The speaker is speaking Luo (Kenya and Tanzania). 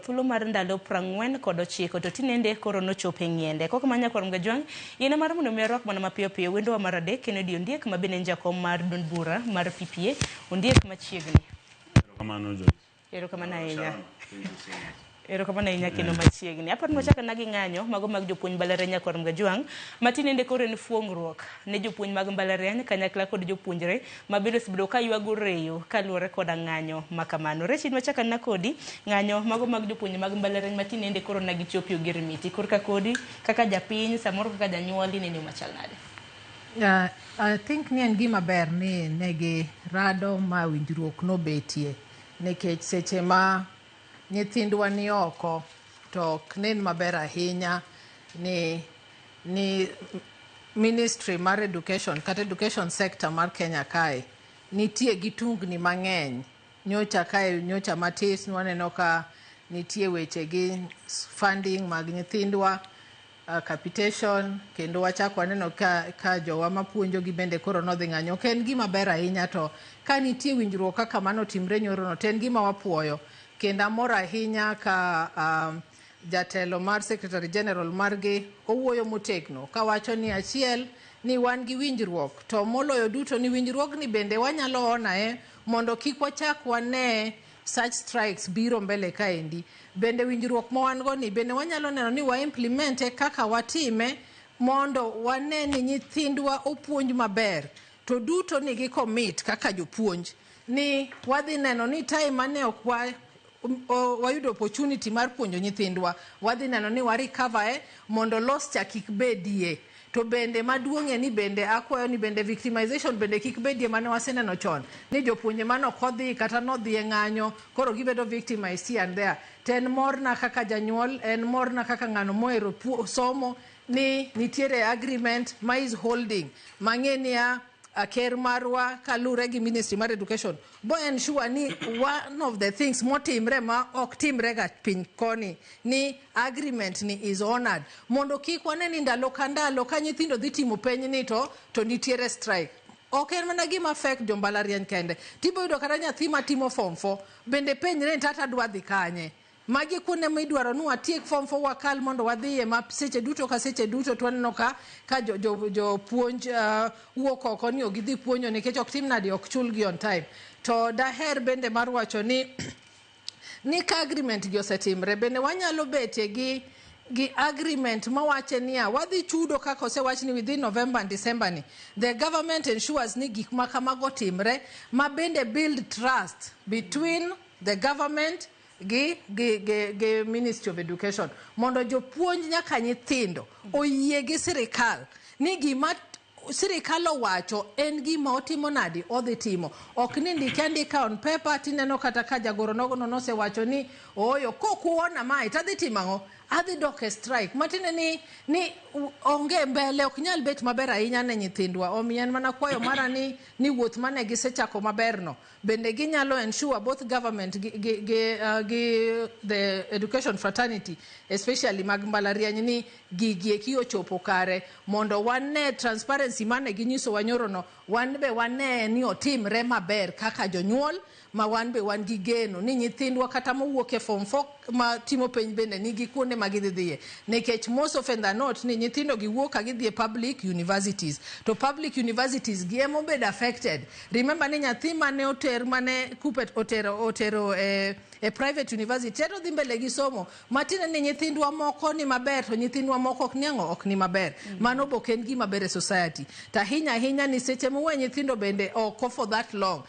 thuolo mar ndalo 49 to tinende koro nochope ng'iende. Koko manya kwa mgajwang, yena mara muno merok mana mapiyo piyo wendo wa maradek Kennedy Ondiek mabene jakom mar Duond Bura mar PPA Ondiek machiegni. Kamano jo. Ero kama na enya. Ero kama na enya keno machiegni. Apa nwachaka nagi ng'anyo mago mag jopuonj mbalariany kwa mgajwang matinende koro en fuongruok ne jopuonj mag mbalariany kanyakla kod jopuonjre mabiro sibido ka ywago reyo kaluwore kod ng'anyo makamano. Rechid nwachaka na kodi ng'anyo mago mag jopuonj mag mbalariany matinende koro nagi chopio girimiti kurka kodi kaka japiny samoro kaka janyuoli nene machal nade. I think ni en gima ber ni negi rado ma winjruok no betie nikech seche ma nyithindwa ni oko to ok nen maber ahinya ni Ministry mar Education kata Education Sector mar Kenya kae nitie gi tungni mang'eny nyocha kae nyocha matis waneno ka nitie weche gi funding mag nyithindwa capitation kendo wachako waneno ka jowa mapuonjo gi bende koro nodhi ng'anyo ken gima ber ahinya to ka nitie winjruok kaka mano timre nyoro no ten gima wapuoyo kendo amor ahinya ka jatelo mar Secretary General margi owuoyo motegno kawacho ni achiel ni wan gi winjruok to moloyo duto ni winjruok ni bende wanyalo ona mondo kik wachak wane such strikes biro mbele kaendi bende winjruok ma wan go ni bende wanyalo neno ni wa implement kaka watime mondo wane ni nyithindwa opuonj maber to duto ni gi commit kaka jopuonj ni wadhi neno ni time mane ok wayudo opportunity mar puonjo nyithindwa wadhi neno ni wa recover mondo loss cha kik bedie to bende maduong'e ni bende akwayo ni bende victimization bende kik bedie mane waseneno chon ni jopuonje mano kodhi kata nodhi e ng'anyo koro gibedo victimized here and there ten morna kaka janyuol en morna kaka ng'ano moero somo ni nitiere agreement ma is holding mang'enia ker marwa kalure gi Ministry mar Education bo ensure ni one of the things motimre ma ok timre ga piny koni ni agreement ni is honored mondo kik wane ni ndalo ka ndalo ka nyithindo dhi timo penj ni to nitiere strike ok en mana gima affect jombalariany kende tibo yudo kata nyathi matimo form 4 bende penjre tata dwa dhi kanye magi kuonde ma idwaro ni watiek form 4 wakal mondo wadhiye ma seche duto ka seche duto twaneno ka jopuonj wuok oko ni gidhi puonjo nikech ok tim nadi ok chulgi on time to daher bende mar wacho ni ka agreement gi osetimre bende wanyalo betie gi agreement mawache niya wadhi chudo kaka osewach ni within November and December ni the government ensures ni gik ma kamago timre ma bende build trust between the government gi Ministry of Education mondo jopuonj nyaka nyithindo oyie gi sirikal ni gima sirikal owacho en gima otimo nadi odhi timo ok ni ndika on paper tineno kata ka jagoro nogono nosewacho ni oyo kokuona mai tadhi timango adhi dok e strike matine ni onge mbele ok nyal bet maber ahinya ne nyithindwa omien mana kwayo mara ni wuoth mane gisechako maberno bende ginyalo ensure both government gi the education fraternity especially mag mbalariany ni gigie ki ochopo kare mondo wane transparency mane ginyiso wanyoro no wan be wane ni otimre maber kaka jonyuol ma wan be wan gi geno ni nyithindwa kata mowuok e form 4 ma timo penj bende nigi kuonde ma gidhiye nikech most often than not ni nyithindo gi wuok ka gidhi e public universities to public universities gi emo bed affected remember ni nyathi mane mane kupet otero e private university to dhi mbele gi somo matine ni nyithindwa moko ni maber to nyithindwa moko ok ni maber mano bo ken gima ber e society ta hinya ni seche mwe nyithindo bende oko for that long